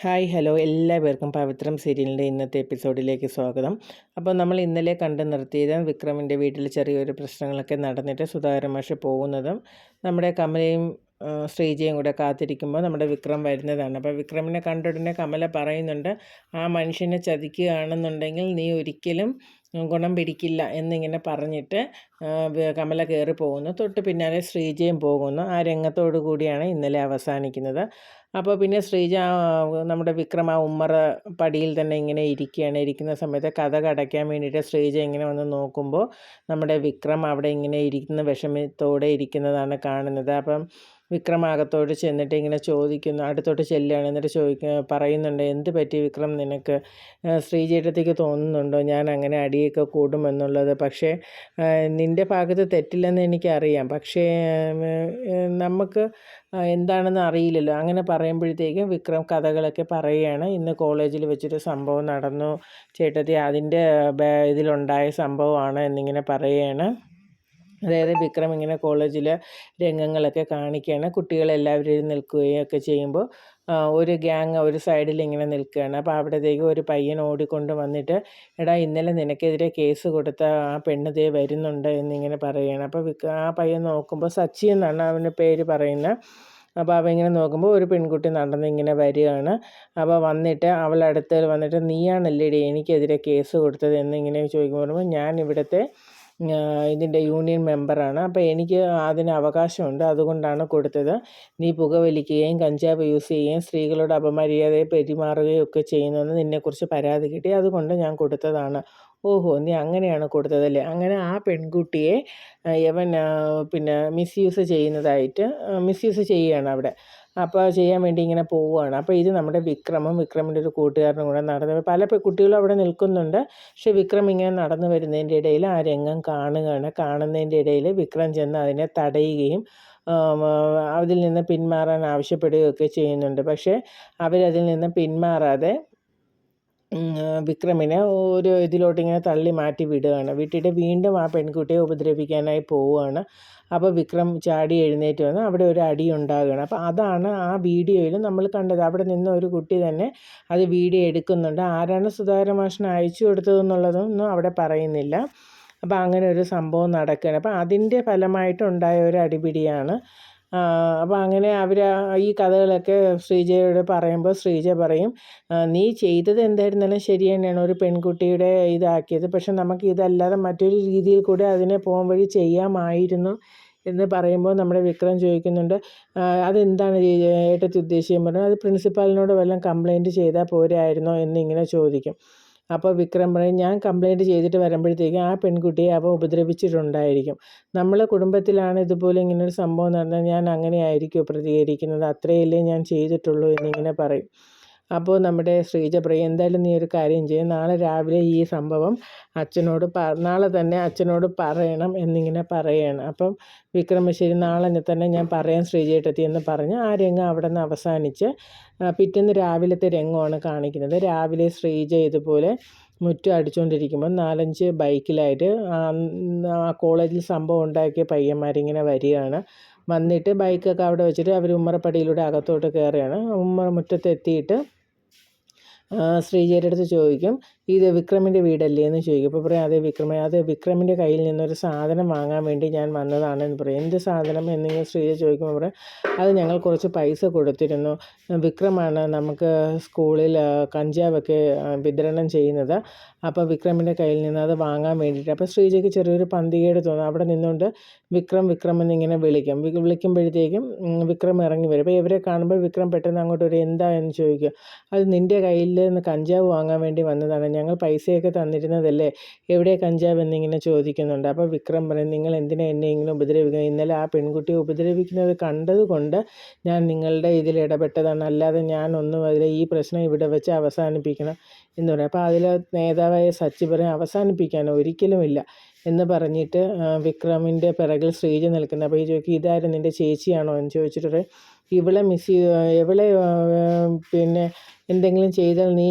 Hi hello എല്ലാവർക്കും പവിത്രം സീരിയലിൻ്റെ ഇന്നത്തെ എപ്പിസോഡിലേക്ക് സ്വാഗതം. അപ്പോൾ നമ്മൾ ഇന്നലെ കണ്ടു നിർത്തിയത് വിക്രമിൻ്റെ വീട്ടിൽ ചെറിയൊരു പ്രശ്നങ്ങളൊക്കെ നടന്നിട്ട് സുധാകരൻ മാഷ് പോകുന്നതും നമ്മുടെ കമലയും ശ്രീജയും കൂടെ കാത്തിരിക്കുമ്പോൾ നമ്മുടെ വിക്രം വരുന്നതാണ്. അപ്പോൾ വിക്രമിനെ കണ്ട ഉടനെ കമല പറയുന്നുണ്ട്, ആ മനുഷ്യനെ ചതിക്കുകയാണെന്നുണ്ടെങ്കിൽ നീ ഒരിക്കലും ഗുണം പിടിക്കില്ല എന്നിങ്ങനെ പറഞ്ഞിട്ട് കമല കയറി പോകുന്നു. തൊട്ട് പിന്നാലെ ശ്രീജയും പോകുന്നു. ആ രംഗത്തോടു കൂടിയാണ് ഇന്നലെ അവസാനിക്കുന്നത്. അപ്പോൾ പിന്നെ ശ്രീജ നമ്മുടെ വിക്രം ആ ഉമ്മറ പടിയിൽ തന്നെ ഇങ്ങനെ ഇരിക്കുന്ന സമയത്ത് കതക് അടയ്ക്കാൻ വേണ്ടിയിട്ട് ശ്രീജ ഇങ്ങനെ വന്ന് നോക്കുമ്പോൾ നമ്മുടെ വിക്രം അവിടെ ഇങ്ങനെ ഇരിക്കുന്ന വിഷമത്തോടെ ഇരിക്കുന്നതാണ് കാണുന്നത്. അപ്പം വിക്രമാകത്തോട് ചെന്നിട്ട് ഇങ്ങനെ ചോദിക്കുന്നു, അടുത്തോട്ട് ചെല്ലുകയാണ്. എന്നിട്ട് പറയുന്നുണ്ട്, എന്ത് പറ്റി വിക്രം നിനക്ക്? ശ്രീജേട്ടത്തേക്ക് തോന്നുന്നുണ്ടോ ഞാൻ അങ്ങനെ അടിയൊക്കെ കൂടുമെന്നുള്ളത്? പക്ഷേ നിൻ്റെ ഭാഗത്ത് തെറ്റില്ലെന്ന് എനിക്കറിയാം, പക്ഷേ നമുക്ക് എന്താണെന്ന് അറിയില്ലല്ലോ. അങ്ങനെ പറയുമ്പോഴത്തേക്കും വിക്രം കഥകളൊക്കെ പറയുകയാണ്. ഇന്ന് കോളേജിൽ വെച്ചൊരു സംഭവം നടന്നു ചേട്ടത്തി, അതിൻ്റെ ഇതിലുണ്ടായ സംഭവമാണ് എന്നിങ്ങനെ പറയുകയാണ്. അതായത് വിക്രം ഇങ്ങനെ കോളേജിലെ രംഗങ്ങളൊക്കെ കാണിക്കുകയാണ്. കുട്ടികളെല്ലാവരും നിൽക്കുകയും ഒക്കെ ചെയ്യുമ്പോൾ ഒരു ഗ്യാങ് ഒരു സൈഡിൽ ഇങ്ങനെ നിൽക്കുകയാണ്. അപ്പോൾ അവിടത്തേക്ക് ഒരു പയ്യൻ ഓടിക്കൊണ്ട് വന്നിട്ട്, എടാ ഇന്നലെ നിനക്കെതിരെ കേസ് കൊടുത്ത ആ പെണ്ണ് ദേ വരുന്നുണ്ട് എന്നിങ്ങനെ പറയുകയാണ്. അപ്പോൾ ആ പയ്യൻ നോക്കുമ്പോൾ സച്ചി എന്നാണ് അവൻ്റെ പേര് പറയുന്നത്. അപ്പോൾ അവ ഇങ്ങനെ നോക്കുമ്പോൾ ഒരു പെൺകുട്ടി നടന്നിങ്ങനെ വരികയാണ്. അപ്പോൾ വന്നിട്ട് അവളടുത്ത് വന്നിട്ട്, നീയാണല്ലേടി എനിക്കെതിരെ കേസ് കൊടുത്തത് എന്നിങ്ങനെ ചോദിക്കുമ്പോൾ, ഞാൻ ഇവിടുത്തെ ഇതിൻ്റെ യൂണിയൻ മെമ്പറാണ്, അപ്പോൾ എനിക്ക് അതിന് അവകാശമുണ്ട്, അതുകൊണ്ടാണ് കൊടുത്തത്. നീ പുകവലിക്കുകയും കഞ്ചാവ് യൂസ് ചെയ്യുകയും സ്ത്രീകളോട് അപമര്യാദയെ പെരുമാറുകയും ഒക്കെ ചെയ്യുന്നതെന്ന് നിന്നെക്കുറിച്ച് പരാതി കിട്ടി, അതുകൊണ്ട് ഞാൻ കൊടുത്തതാണ്. ഓഹോ, നീ അങ്ങനെയാണ് കൊടുത്തതല്ലേ? അങ്ങനെ ആ പെൺകുട്ടിയെ യവൻ പിന്നെ മിസ്യൂസ് ചെയ്യുകയാണ് അവിടെ. അപ്പോൾ ചെയ്യാൻ വേണ്ടി ഇങ്ങനെ പോവുകയാണ്. അപ്പോൾ ഇത് നമ്മുടെ വിക്രമിൻ്റെ ഒരു കൂട്ടുകാരനും കൂടെ നടന്ന് പല കുട്ടികളും അവിടെ നിൽക്കുന്നുണ്ട്. പക്ഷേ വിക്രം ഇങ്ങനെ നടന്നു വരുന്നതിൻ്റെ ഇടയിൽ ആ രംഗം കാണുകയാണ്. കാണുന്നതിൻ്റെ ഇടയിൽ വിക്രം ചെന്ന് അതിനെ തടയുകയും അതിൽ നിന്ന് പിന്മാറാൻ ആവശ്യപ്പെടുകയൊക്കെ ചെയ്യുന്നുണ്ട്. പക്ഷേ അവരതിൽ നിന്ന് പിന്മാറാതെ വിക്രമിനെ ഒരു ഇതിലോട്ടിങ്ങനെ തള്ളി മാറ്റി വിട്ടിട്ട് വീണ്ടും ആ പെൺകുട്ടിയെ ഉപദ്രവിക്കാനായി പോവുകയാണ്. അപ്പോൾ വിക്രം ചാടി എഴുന്നേറ്റ് വന്ന് അവിടെ ഒരു അടി ഉണ്ടാകുകയാണ്. അപ്പോൾ അതാണ് ആ വീഡിയോയിൽ നമ്മൾ കണ്ടത്. അവിടെ നിന്ന് ഒരു കുട്ടി തന്നെ അത് വീഡിയോ എടുക്കുന്നുണ്ട്. ആരാണ് സുധാകരൻ മാഷിന് അയച്ചു കൊടുത്തതെന്നുള്ളതൊന്നും അവിടെ പറയുന്നില്ല. അപ്പോൾ അങ്ങനെ ഒരു സംഭവം നടക്കുകയാണ്. അപ്പോൾ അതിൻ്റെ ഫലമായിട്ടുണ്ടായ ഒരു അടിപിടിയാണ്. അപ്പോൾ അങ്ങനെ അവർ ഈ കഥകളൊക്കെ ശ്രീജയോട് പറയുമ്പോൾ ശ്രീജ പറയും, നീ ചെയ്തത് എന്തായിരുന്നാലും ശരി തന്നെയാണ്, ഒരു പെൺകുട്ടിയുടെ ഇതാക്കിയത്. പക്ഷെ നമുക്ക് ഇതല്ലാതെ മറ്റൊരു രീതിയിൽ കൂടെ അതിനെ പോകാൻ വഴി ചെയ്യാമായിരുന്നു എന്ന് പറയുമ്പോൾ നമ്മുടെ വിക്രം ചോദിക്കുന്നുണ്ട്, അതെന്താണ് ഏട്ടത്തി ഉദ്ദേശിക്കാൻ പറഞ്ഞത്? അത് പ്രിൻസിപ്പാളിനോട് വല്ലതും കംപ്ലയിൻറ്റ് ചെയ്താൽ പോരായിരുന്നോ എന്നിങ്ങനെ ചോദിക്കും. അപ്പോൾ വിക്രം പറയും, ഞാൻ കംപ്ലയിൻറ്റ് ചെയ്തിട്ട് വരുമ്പോഴത്തേക്കും ആ പെൺകുട്ടിയെ അവ ഉപദ്രവിച്ചിട്ടുണ്ടായിരിക്കും. നമ്മളെ കുടുംബത്തിലാണ് ഇതുപോലെ ഇങ്ങനൊരു സംഭവം നടന്നാൽ ഞാൻ അങ്ങനെയായിരിക്കുമോ പ്രതികരിക്കുന്നത്? അത്രയല്ലേ ഞാൻ ചെയ്തിട്ടുള്ളൂ എന്നിങ്ങനെ പറയും. അപ്പോൾ നമ്മുടെ ശ്രീജ പറയും, എന്തായാലും നീ ഒരു കാര്യം ചെയ്യും, നാളെ രാവിലെ ഈ സംഭവം നാളെ തന്നെ അച്ഛനോട് പറയണം എന്നിങ്ങനെ പറയുകയാണ്. അപ്പം വിക്രമശ്ശേരി നാളെ തന്നെ ഞാൻ പറയാൻ ശ്രീജേട്ടത്തി എന്ന് പറഞ്ഞ് ആ രംഗം അവിടെ നിന്ന് അവസാനിച്ച് പിറ്റേന്ന് രാവിലത്തെ രംഗമാണ് കാണിക്കുന്നത്. രാവിലെ ശ്രീജ ഇതുപോലെ മുറ്റം അടിച്ചുകൊണ്ടിരിക്കുമ്പോൾ 4-5 ബൈക്കിലായിട്ട് ആ കോളേജിൽ സംഭവം ഉണ്ടാക്കിയ പയ്യന്മാരിങ്ങനെ വരികയാണ്. വന്നിട്ട് ബൈക്കൊക്കെ അവിടെ വെച്ചിട്ട് അവർ ഉമ്മറപ്പടിയിലൂടെ അകത്തോട്ട് കയറുകയാണ്. മുറ്റത്തെത്തിയിട്ട് ശ്രീജയുടെ അടുത്ത് ചോദിക്കും, ഇത് വിക്രമിൻ്റെ വീടല്ലേ എന്ന് ചോദിക്കും. അപ്പോൾ പറയും, അത് വിക്രമിൻ്റെ കയ്യിൽ നിന്നൊരു സാധനം വാങ്ങാൻ വേണ്ടി ഞാൻ വന്നതാണെന്ന് പറയും. എന്ത് സാധനം എന്നിങ്ങനെ ശ്രീജ ചോദിക്കുമ്പോൾ പറയും, അത് ഞങ്ങൾ കുറച്ച് പൈസ കൊടുത്തിരുന്നു, വിക്രമാണ് നമുക്ക് സ്കൂളിൽ കഞ്ചാവൊക്കെ വിതരണം ചെയ്യുന്നത്, അപ്പോൾ വിക്രമിൻ്റെ കയ്യിൽ നിന്ന് അത് വാങ്ങാൻ വേണ്ടിയിട്ട്. അപ്പോൾ ശ്രീജയ്ക്ക് ചെറിയൊരു പന്തികേട് തോന്നും. അവിടെ നിന്നുകൊണ്ട് വിക്രം എന്നിങ്ങനെ വിളിക്കുമ്പോഴത്തേക്കും വിക്രം ഇറങ്ങി വരും. അപ്പോൾ ഇവരെ കാണുമ്പോൾ വിക്രം പെട്ടെന്ന് അങ്ങോട്ട് ഒരു എന്താ എന്ന് ചോദിക്കുക. അത് നിൻ്റെ കയ്യിൽ നിന്ന് കഞ്ചാവ് വാങ്ങാൻ വേണ്ടി വന്നതാണ്, ഞങ്ങൾ പൈസയൊക്കെ തന്നിരുന്നതല്ലേ, എവിടെ കഞ്ചാവ് എന്നിങ്ങനെ ചോദിക്കുന്നുണ്ട്. അപ്പോൾ വിക്രം പറയും, നിങ്ങൾ എന്തിനാ എന്നെ ഇങ്ങനെ ഉപദ്രവിക്കുന്നത്? ഇന്നലെ ആ പെൺകുട്ടിയെ ഉപദ്രവിക്കുന്നത് കണ്ടതുകൊണ്ട് ഞാൻ നിങ്ങളുടെ ഇതിൽ ഇടപെട്ടതാണ്, അല്ലാതെ ഞാനൊന്നും അതിൽ ഈ പ്രശ്നം ഇവിടെ വെച്ച് അവസാനിപ്പിക്കണം എന്ന് പറയും. അപ്പോൾ അതിൽ നേതാവായ സച്ചി പറയും, അവസാനിപ്പിക്കാനോ ഒരിക്കലുമില്ല എന്ന് പറഞ്ഞിട്ട് വിക്രമിൻ്റെ പിറകിൽ ശ്രീജ നിൽക്കുന്നത്. അപ്പോൾ ഈ ചോദിക്കും, ഇതാരും നിൻ്റെ ചേച്ചിയാണോ എന്ന് ചോദിച്ചിട്ട്, ഇവളെ പിന്നെ എന്തെങ്കിലും ചെയ്താൽ നീ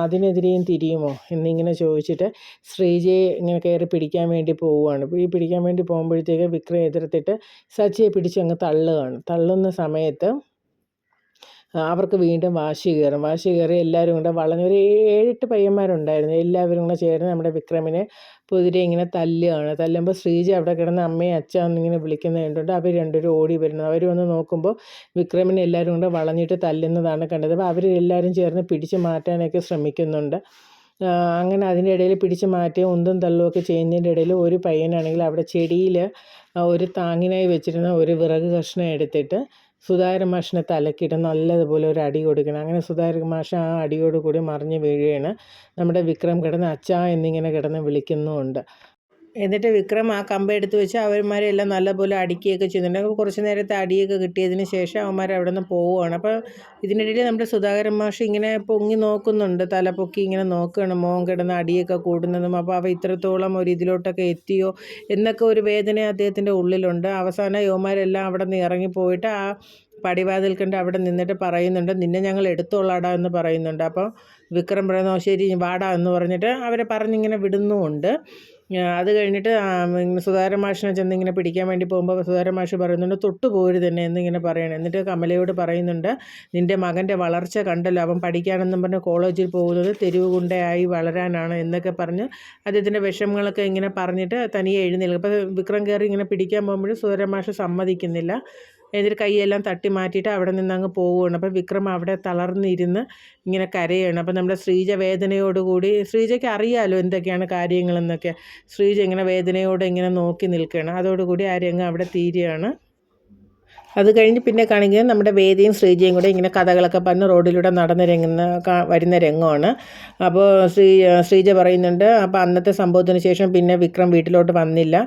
അതിനെതിരെയും തിരിയുമോ എന്നിങ്ങനെ ചോദിച്ചിട്ട് ശ്രീജയെ ഇങ്ങനെ കയറി പിടിക്കാൻ വേണ്ടി പോവുകയാണ്. ഈ പിടിക്കാൻ വേണ്ടി പോകുമ്പോഴത്തേക്ക് വിക്രം എതിർത്തിട്ട് സച്ചിയെ പിടിച്ചങ്ങ് തള്ളുകയാണ്. തള്ളുന്ന സമയത്ത് അവർക്ക് വീണ്ടും വാശി കയറി എല്ലാവരും കൂടെ വളഞ്ഞ് ഒരു 7-8 പയ്യന്മാരുണ്ടായിരുന്നു. എല്ലാവരും കൂടെ ചേർന്ന് നമ്മുടെ വിക്രമിനെ കുതിരെ ഇങ്ങനെ തല്ലുകയാണ്. തല്ലുമ്പോൾ ശ്രീജ അവിടെ കിടന്ന് അമ്മയെ അച്ഛ എന്നിങ്ങനെ വിളിക്കുന്നത് കണ്ടിട്ട് അവർ രണ്ടുപേരും ഓടി വരുന്നു. അവർ വന്ന് നോക്കുമ്പോൾ വിക്രമിനെ എല്ലാവരും കൂടെ വളഞ്ഞിട്ട് തല്ലുന്നതാണ് കണ്ടത്. അപ്പോൾ അവർ എല്ലാവരും ചേർന്ന് പിടിച്ച് മാറ്റാനൊക്കെ ശ്രമിക്കുന്നുണ്ട്. അങ്ങനെ അതിൻ്റെ ഇടയിൽ പിടിച്ച് മാറ്റി ഉന്തും തള്ളുമൊക്കെ ചെയ്യുന്നതിൻ്റെ ഇടയിൽ ഒരു പയ്യനാണെങ്കിൽ അവിടെ ചെടിയിൽ ഒരു താങ്ങിനായി വെച്ചിരുന്ന ഒരു വിറക് കഷ്ണം എടുത്തിട്ട് സുധാകരൻ മാഷിനെ തലക്കിയിട്ട് നല്ലതുപോലെ ഒരു അടി കൊടുക്കണം. അങ്ങനെ സുധാകരൻ മാഷ് ആ അടിയോട് കൂടി മറിഞ്ഞ് വീഴുകയാണ്. നമ്മുടെ വിക്രം കിടന്ന് അച്ഛാ എന്നിങ്ങനെ കിടന്ന് വിളിക്കുന്നുമുണ്ട്. എന്നിട്ട് വിക്രം ആ കമ്പെടുത്ത് വെച്ച് അവന്മാരെല്ലാം നല്ലപോലെ അടിക്കുകയൊക്കെ ചെയ്യുന്നുണ്ട്. കുറച്ച് നേരത്തെ അടിയൊക്കെ കിട്ടിയതിന് ശേഷം അവന്മാർ അവിടെ നിന്ന് പോവുകയാണ്. അപ്പോൾ ഇതിനിടയിൽ നമ്മുടെ സുധാകരൻ മാഷ് ഇങ്ങനെ പൊങ്ങി നോക്കുന്നുണ്ട്, തല പൊക്കി ഇങ്ങനെ നോക്കുകയാണ് മോൻ കിടന്ന് അടിയൊക്കെ കൂടുന്നതും. അപ്പോൾ അവ ഇത്രത്തോളം ഒരു ഇതിലോട്ടൊക്കെ എത്തിയോ എന്നൊക്കെ ഒരു വേദന അദ്ദേഹത്തിൻ്റെ ഉള്ളിലുണ്ട്. അവസാനം യുവമാരെല്ലാം അവിടെ നിന്ന് ഇറങ്ങിപ്പോയിട്ട് ആ പടിവാതിൽ കണ്ട് അവിടെ നിന്നിട്ട് പറയുന്നുണ്ട്, നിന്നെ ഞങ്ങൾ എടുത്തോളാടാ എന്ന് പറയുന്നുണ്ട്. അപ്പോൾ വിക്രം പറയുന്നു ശരി വാടാ എന്ന് പറഞ്ഞിട്ട് അവരെ പറഞ്ഞിങ്ങനെ വിടുന്നുമുണ്ട്. അത് കഴിഞ്ഞിട്ട് സുധാകരൻ മാഷിനെ ചെന്ന് ഇങ്ങനെ പിടിക്കാൻ വേണ്ടി പോകുമ്പോൾ സുധാകരൻ മാഷ് പറയുന്നുണ്ട് തൊട്ട് പോരുത് തന്നെ എന്നിങ്ങനെ പറയണം. എന്നിട്ട് കമലയോട് പറയുന്നുണ്ട്, നിൻ്റെ മകൻ്റെ വളർച്ച കണ്ടല്ലോ, അവൻ പഠിക്കാനെന്നും പറഞ്ഞ് കോളേജിൽ പോകുന്നത് തെരുവ് ഗുണ്ടയായി വളരാനാണ് എന്നൊക്കെ പറഞ്ഞ് അദ്ദേഹത്തിൻ്റെ വിഷമങ്ങളൊക്കെ ഇങ്ങനെ പറഞ്ഞിട്ട് തനിയെ എഴുന്നേൽക്കും. അപ്പോൾ വിക്രം കയറി ഇങ്ങനെ പിടിക്കാൻ പോകുമ്പോഴും സുധാകരൻ മാഷ് സമ്മതിക്കുന്നില്ല. എന്നിട്ട് കൈയെല്ലാം തട്ടി മാറ്റിയിട്ട് അവിടെ നിന്ന് അങ്ങ് പോവുകയാണ്. അപ്പോൾ വിക്രം അവിടെ തളർന്നിരുന്ന് ഇങ്ങനെ കരയാണ്. അപ്പോൾ നമ്മുടെ ശ്രീജ വേദനയോടുകൂടി, ശ്രീജയ്ക്ക് അറിയാമല്ലോ എന്തൊക്കെയാണ് കാര്യങ്ങളെന്നൊക്കെ, ശ്രീജ ഇങ്ങനെ വേദനയോടെ ഇങ്ങനെ നോക്കി നിൽക്കുകയാണ്. അതോടുകൂടി ആ രംഗം അവിടെ തീരുകയാണ്. അത് കഴിഞ്ഞ് പിന്നെ കാണിക്കുന്നത് നമ്മുടെ വേദിയും ശ്രീജയും കൂടെ ഇങ്ങനെ കഥകളൊക്കെ പറഞ്ഞ് റോഡിലൂടെ നടന്ന് വരുന്ന രംഗമാണ്. അപ്പോൾ ശ്രീജ പറയുന്നുണ്ട്, അപ്പോൾ അന്നത്തെ സംഭവത്തിന് ശേഷം പിന്നെ വിക്രം വീട്ടിലോട്ട് വന്നില്ല.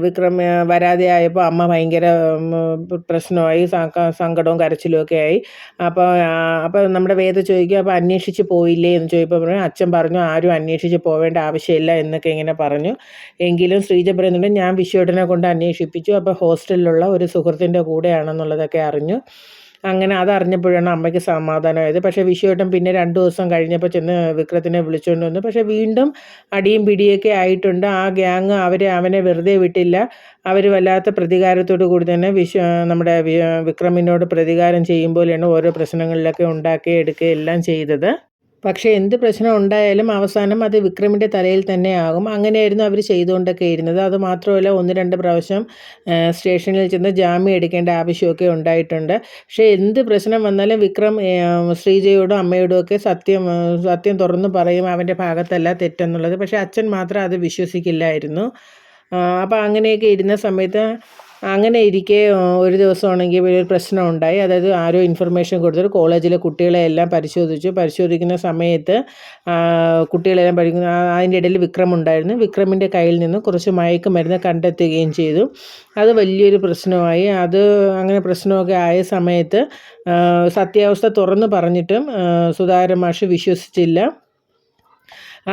വിക്രം വരാതെ ആയപ്പോൾ അമ്മ ഭയങ്കര പ്രശ്നമായി, സങ്കടവും കരച്ചിലും ഒക്കെ ആയി. അപ്പോൾ നമ്മുടെ വേദ ചോദിക്കുക, അപ്പോൾ അന്വേഷിച്ച് പോയില്ലേ എന്ന് ചോദിച്ചപ്പോൾ പറഞ്ഞു അച്ഛൻ പറഞ്ഞു ആരും അന്വേഷിച്ച് പോവേണ്ട ആവശ്യമില്ല എന്നൊക്കെ ഇങ്ങനെ പറഞ്ഞു. എങ്കിലും ശ്രീജ പറയുന്നുണ്ട് ഞാൻ വിശ്വേട്ടനെ കൊണ്ട് അന്വേഷിപ്പിച്ചു, അപ്പോൾ ഹോസ്റ്റലിലുള്ള ഒരു സുഹൃത്തിൻ്റെ കൂടെയാണെന്നുള്ളതൊക്കെ അറിഞ്ഞു. അങ്ങനെ അതറിഞ്ഞപ്പോഴാണ് അമ്മയ്ക്ക് സമാധാനമായത്. പക്ഷേ വിശ്വേട്ടൻ പിന്നെ 2 ദിവസം കഴിഞ്ഞപ്പോൾ ചെന്ന് വിക്രത്തിനെ വിളിച്ചുകൊണ്ട് വന്നു. പക്ഷേ വീണ്ടും അടിയും പിടിയൊക്കെ ആയിട്ടുണ്ട്. ആ ഗ്യാങ് അവനെ വെറുതെ വിട്ടില്ല. അവർ വല്ലാത്ത പ്രതികാരത്തോടു കൂടി തന്നെ നമ്മുടെ വിക്രമിനോട് പ്രതികാരം ചെയ്യും പോലെയാണ് ഓരോ പ്രശ്നങ്ങളിലൊക്കെ ഉണ്ടാക്കി എടുക്കുകയും എല്ലാം ചെയ്തത്. പക്ഷേ എന്ത് പ്രശ്നം ഉണ്ടായാലും അവസാനം അത് വിക്രമിൻ്റെ തലയിൽ തന്നെ ആകും. അങ്ങനെയായിരുന്നു അവർ ചെയ്തുകൊണ്ടൊക്കെ ഇരുന്നത്. അതുമാത്രമല്ല 1-2 പ്രാവശ്യം സ്റ്റേഷനിൽ ചെന്ന് ജാമ്യം എടുക്കേണ്ട ആവശ്യമൊക്കെ ഉണ്ടായിട്ടുണ്ട്. പക്ഷേ എന്ത് പ്രശ്നം വന്നാലും വിക്രം ശ്രീജയോടും അമ്മയോടും ഒക്കെ സത്യം തുറന്നു പറയും, അവൻ്റെ ഭാഗത്തല്ല തെറ്റെന്നുള്ളത്. പക്ഷേ അച്ഛൻ മാത്രം അത് വിശ്വസിക്കില്ലായിരുന്നു. അപ്പോൾ അങ്ങനെയൊക്കെ ഇരുന്ന സമയത്ത് അങ്ങനെ ഇരിക്കെ ഒരു ദിവസമാണെങ്കിൽ ഒരു പ്രശ്നം ഉണ്ടായി. അതായത് ആരോ ഇൻഫർമേഷൻ കൊടുത്തിട്ട് കോളേജിലെ കുട്ടികളെ എല്ലാം പരിശോധിക്കുന്ന സമയത്ത് കുട്ടികളെല്ലാം പഠിക്കുന്ന അതിൻ്റെ ഇടയിൽ വിക്രം ഉണ്ടായിരുന്നു. വിക്രമിൻ്റെ കയ്യിൽ നിന്ന് കുറച്ച് മയക്കുമരുന്ന് കണ്ടെത്തുകയും ചെയ്തു. അത് വലിയൊരു പ്രശ്നമായി. അങ്ങനെ പ്രശ്നമൊക്കെ ആയ സമയത്ത് സത്യാവസ്ഥ തുറന്നു പറഞ്ഞിട്ടും സുധാകരൻ മാഷ് വിശ്വസിച്ചില്ല.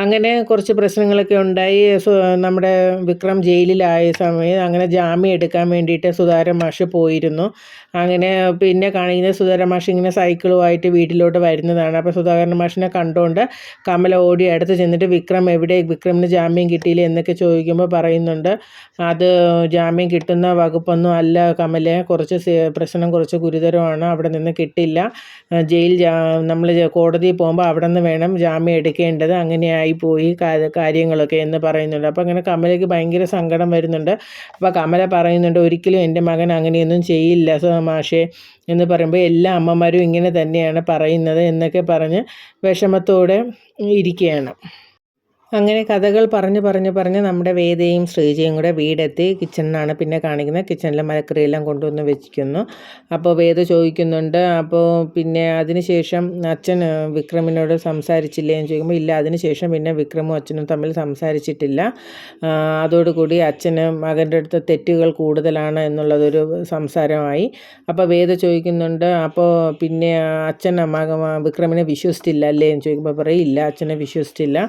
അങ്ങനെ കുറച്ച് പ്രശ്നങ്ങളൊക്കെ ഉണ്ടായി. നമ്മുടെ വിക്രം ജയിലിലായ സമയം അങ്ങനെ ജാമ്യം എടുക്കാൻ വേണ്ടിയിട്ട് സുധാകരൻ മാഷ് പോയിരുന്നു. അങ്ങനെ പിന്നെ കാണിക്കുന്നത് സുധാകരൻ മാഷ് ഇങ്ങനെ സൈക്കിളുമായിട്ട് വീട്ടിലോട്ട് വരുന്നതാണ്. അപ്പോൾ സുധാകരൻ മാഷിനെ കണ്ടുകൊണ്ട് കമല ഓടി അടുത്ത് ചെന്നിട്ട് വിക്രമിന് ജാമ്യം കിട്ടിയില്ല എന്നൊക്കെ ചോദിക്കുമ്പോൾ പറയുന്നുണ്ട്, അത് ജാമ്യം കിട്ടുന്ന വകുപ്പൊന്നും അല്ല കമലെ, പ്രശ്നം കുറച്ച് ഗുരുതരമാണ്, അവിടെ നിന്ന് കിട്ടില്ല. നമ്മൾ കോടതിയിൽ പോകുമ്പോൾ അവിടെ നിന്ന് വേണം ജാമ്യം എടുക്കേണ്ടത്, അങ്ങനെയായിപ്പോയി കാര്യങ്ങളൊക്കെ എന്ന് പറയുന്നുണ്ട്. അപ്പോൾ അങ്ങനെ കമലയ്ക്ക് ഭയങ്കര സങ്കടം വരുന്നുണ്ട്. അപ്പോൾ കമല പറയുന്നുണ്ട്, ഒരിക്കലും എൻ്റെ മകൻ അങ്ങനെയൊന്നും ചെയ്യില്ല മാഷേ എന്ന് പറയുമ്പോൾ എല്ലാ അമ്മമാരും ഇങ്ങനെ തന്നെയാണ് പറയുന്നത് എന്നൊക്കെ പറഞ്ഞ് വിഷമത്തോടെ ഇരിക്കുകയാണ്. അങ്ങനെ കഥകൾ പറഞ്ഞ് നമ്മുടെ വേദയും ശ്രീജയും കൂടെ വീടെത്തി. കിച്ചണിനാണ് പിന്നെ കാണിക്കുന്നത്. കിച്ചണിലെ മലക്കറിയെല്ലാം കൊണ്ടുവന്ന് വെച്ചിരിക്കുന്നു. അപ്പോൾ വേദ ചോദിക്കുന്നുണ്ട്, അപ്പോൾ പിന്നെ അതിനുശേഷം അച്ഛൻ വിക്രമിനോട് സംസാരിച്ചില്ലേ എന്ന് ചോദിക്കുമ്പോൾ ഇല്ല, അതിനുശേഷം പിന്നെ വിക്രമും അച്ഛനും തമ്മിൽ സംസാരിച്ചിട്ടില്ല. അതോടുകൂടി അച്ഛന് മകൻ്റെ അടുത്ത് തെറ്റുകൾ കൂടുതലാണ് എന്നുള്ളതൊരു സംസാരമായി. അപ്പോൾ വേദ ചോദിക്കുന്നുണ്ട്, അപ്പോൾ പിന്നെ അച്ഛൻ വിക്രമിനെ വിശ്വസിച്ചില്ല അല്ലേ എന്ന് ചോദിക്കുമ്പോൾ പറയും ഇല്ല, അച്ഛനെ വിശ്വസിച്ചില്ല.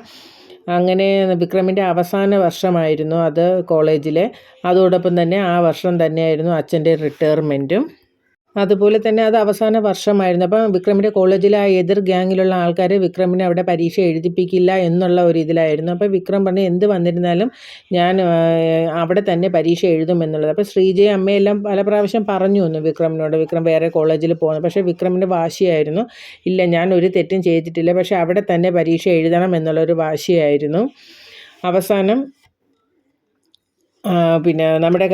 അങ്ങനെ വിക്രമിൻ്റെ അവസാന വർഷമായിരുന്നു അത് കോളേജിലെ. അതോടൊപ്പം തന്നെ ആ വർഷം തന്നെയായിരുന്നു അച്ഛൻ്റെ റിട്ടയർമെൻറ്റും. അതുപോലെ തന്നെ അത് അവസാന വർഷമായിരുന്നു. അപ്പം വിക്രമിൻ്റെ കോളേജിലെ ആ എതിർ ഗ്യാങ്ങിലുള്ള ആൾക്കാർ വിക്രമിനെ അവിടെ പരീക്ഷ എഴുതിപ്പിക്കില്ല എന്നുള്ള ഒരു ഇതിലായിരുന്നു. അപ്പോൾ വിക്രം പറഞ്ഞു എന്ത് വന്നിരുന്നാലും ഞാൻ അവിടെ തന്നെ പരീക്ഷ എഴുതുമെന്നുള്ളത്. അപ്പോൾ ശ്രീജയും അമ്മയെല്ലാം പല പ്രാവശ്യം പറഞ്ഞു വന്നു വിക്രമിനോട്, വിക്രം വേറെ കോളേജിൽ പോകുന്നു. പക്ഷേ വിക്രമിൻ്റെ വാശിയായിരുന്നു, ഇല്ല ഞാൻ ഒരു തെറ്റും ചെയ്തിട്ടില്ല, പക്ഷേ അവിടെ തന്നെ പരീക്ഷ എഴുതണം എന്നുള്ളൊരു വാശിയായിരുന്നു. അവസാനം പിന്നെ നമ്മുടെ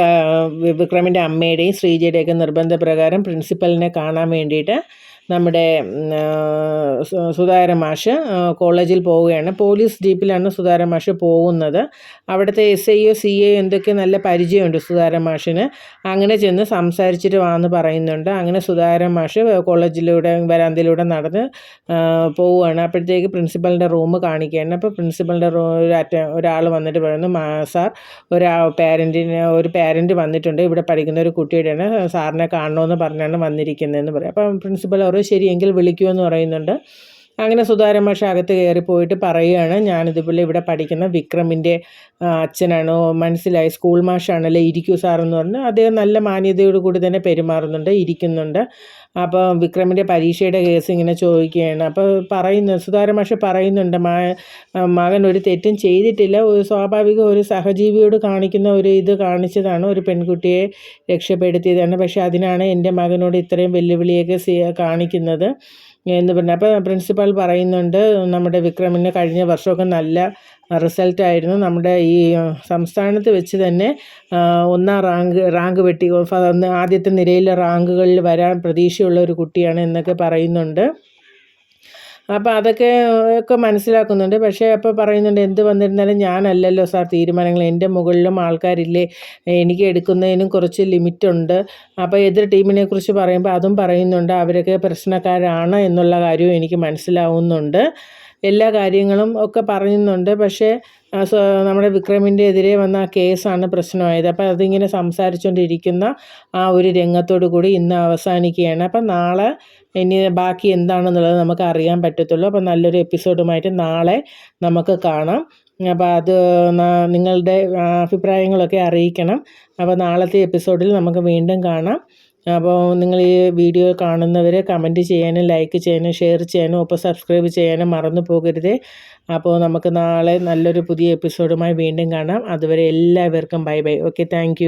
വിക്രമിൻ്റെ അമ്മയുടെയും ശ്രീജയുടെയൊക്കെ നിർബന്ധപ്രകാരം പ്രിൻസിപ്പലിനെ കാണാൻ വേണ്ടിയിട്ട് നമ്മുടെ സുധാകരൻ മാഷ് കോളേജിൽ പോവുകയാണ്. പോലീസ് ജീപ്പിലാണ് സുധാകരൻ മാഷ് പോകുന്നത്. അവിടുത്തെ SIയോ CAയോ എന്തൊക്കെ നല്ല പരിചയമുണ്ട് സുധാകരൻ മാഷിന്. അങ്ങനെ ചെന്ന് സംസാരിച്ചിട്ട് വാന്ന് പറയുന്നുണ്ട്. അങ്ങനെ സുധാകരൻ മാഷ് കോളേജിലൂടെ വരാന്തയിലൂടെ നടന്ന് പോവുകയാണ്. അപ്പോഴത്തേക്ക് പ്രിൻസിപ്പലിൻ്റെ റൂം കാണിക്കുകയാണ്. അപ്പോൾ പ്രിൻസിപ്പലിൻ്റെ ഒരാൾ വന്നിട്ട് പറയുന്നു, സാർ ഒരു പാരൻറ്റ് വന്നിട്ടുണ്ട്, ഇവിടെ പഠിക്കുന്ന ഒരു കുട്ടിയുടെയാണ്, സാറിനെ കാണണമെന്ന് പറഞ്ഞാണ് വന്നിരിക്കുന്നതെന്ന് പറയും. അപ്പം പ്രിൻസിപ്പൽ ശരിയെങ്കിൽ വിളിക്കുമെന്ന് പറയുന്നുണ്ട്. അങ്ങനെ സുധാകരൻ മാഷ് അകത്ത് കയറിപ്പോയിട്ട് പറയുകയാണ്, ഞാനിതുപോലെ ഇവിടെ പഠിക്കുന്ന വിക്രമിൻ്റെ അച്ഛനാണോ, മനസ്സിലായി, സ്കൂൾ മാഷാണല്ലേ, ഇരിക്കൂ സാറെന്ന് പറഞ്ഞ് അദ്ദേഹം നല്ല മാന്യതയോട് കൂടി തന്നെ പെരുമാറുന്നുണ്ട്, ഇരിക്കുന്നുണ്ട്. അപ്പോൾ വിക്രമിൻ്റെ പരീക്ഷയുടെ കേസ് ഇങ്ങനെ ചോദിക്കുകയാണ്. അപ്പോൾ സുധാകരൻ മാഷ് പറയുന്നുണ്ട്, മകൻ ഒരു തെറ്റും ചെയ്തിട്ടില്ല, ഒരു സ്വാഭാവിക ഒരു സഹജീവിയോട് കാണിക്കുന്ന ഒരു ഇത് കാണിച്ചതാണ്, ഒരു പെൺകുട്ടിയെ രക്ഷപ്പെടുത്തിയതാണ്, പക്ഷേ അതിനാണ് എൻ്റെ മകനോട് ഇത്രയും വെല്ലുവിളിയൊക്കെ കാണിക്കുന്നത് എന്ന് പറഞ്ഞു. അപ്പോൾ പ്രിൻസിപ്പാൾ പറയുന്നുണ്ട്, നമ്മുടെ വിക്രമിന് കഴിഞ്ഞ വർഷമൊക്കെ നല്ല റിസൾട്ടായിരുന്നു, നമ്മുടെ ഈ സംസ്ഥാനത്ത് വെച്ച് തന്നെ 1ാം റാങ്ക് വെട്ടി ആദ്യത്തെ നിരയിലെ റാങ്കുകളിൽ വരാൻ പ്രതീക്ഷയുള്ള ഒരു കുട്ടിയാണ് എന്നൊക്കെ പറയുന്നുണ്ട്. അപ്പോൾ അതൊക്കെ മനസ്സിലാക്കുന്നുണ്ട്. പക്ഷേ അപ്പോൾ പറയുന്നുണ്ട്, എന്ത് വന്നിരുന്നാലും ഞാനല്ലല്ലോ സാർ തീരുമാനങ്ങൾ, എൻ്റെ മുകളിലും ആൾക്കാരില്ലേ, എനിക്ക് എടുക്കുന്നതിനും കുറച്ച് ലിമിറ്റുണ്ട്. അപ്പോൾ എതിർ ടീമിനെ കുറിച്ച് പറയുമ്പോൾ അതും പറയുന്നുണ്ട്, അവരൊക്കെ പ്രശ്നക്കാരാണ് എന്നുള്ള കാര്യവും എനിക്ക് മനസ്സിലാവുന്നുണ്ട്. എല്ലാ കാര്യങ്ങളും ഒക്കെ പറയുന്നുണ്ട്. പക്ഷേ നമ്മുടെ വിക്രമിൻ്റെ എതിരെ വന്ന ആ കേസാണ് പ്രശ്നമായത്. അപ്പോൾ അതിങ്ങനെ സംസാരിച്ചുകൊണ്ടിരിക്കുന്ന ആ ഒരു രംഗത്തോടു കൂടി ഇന്ന് അവസാനിക്കുകയാണ്. അപ്പം നാളെ ഇനി ബാക്കി എന്താണെന്നുള്ളത് നമുക്ക് അറിയാൻ പറ്റത്തുള്ളൂ. അപ്പോൾ നല്ലൊരു എപ്പിസോഡുമായിട്ട് നാളെ നമുക്ക് കാണാം. അപ്പോൾ അത് നിങ്ങളുടെ അഭിപ്രായങ്ങളൊക്കെ അറിയിക്കണം. അപ്പോൾ നാളത്തെ എപ്പിസോഡിൽ നമുക്ക് വീണ്ടും കാണാം. അപ്പോൾ നിങ്ങൾ ഈ വീഡിയോ കാണുന്നവർ കമൻറ്റ് ചെയ്യാനും ലൈക്ക് ചെയ്യാനും ഷെയർ ചെയ്യാനും ഒപ്പം സബ്സ്ക്രൈബ് ചെയ്യാനും മറന്നു പോകരുതേ. അപ്പോൾ നമുക്ക് നാളെ നല്ലൊരു പുതിയ എപ്പിസോഡുമായി വീണ്ടും കാണാം. അതുവരെ എല്ലാവർക്കും ബൈ ബൈ. Okay, thank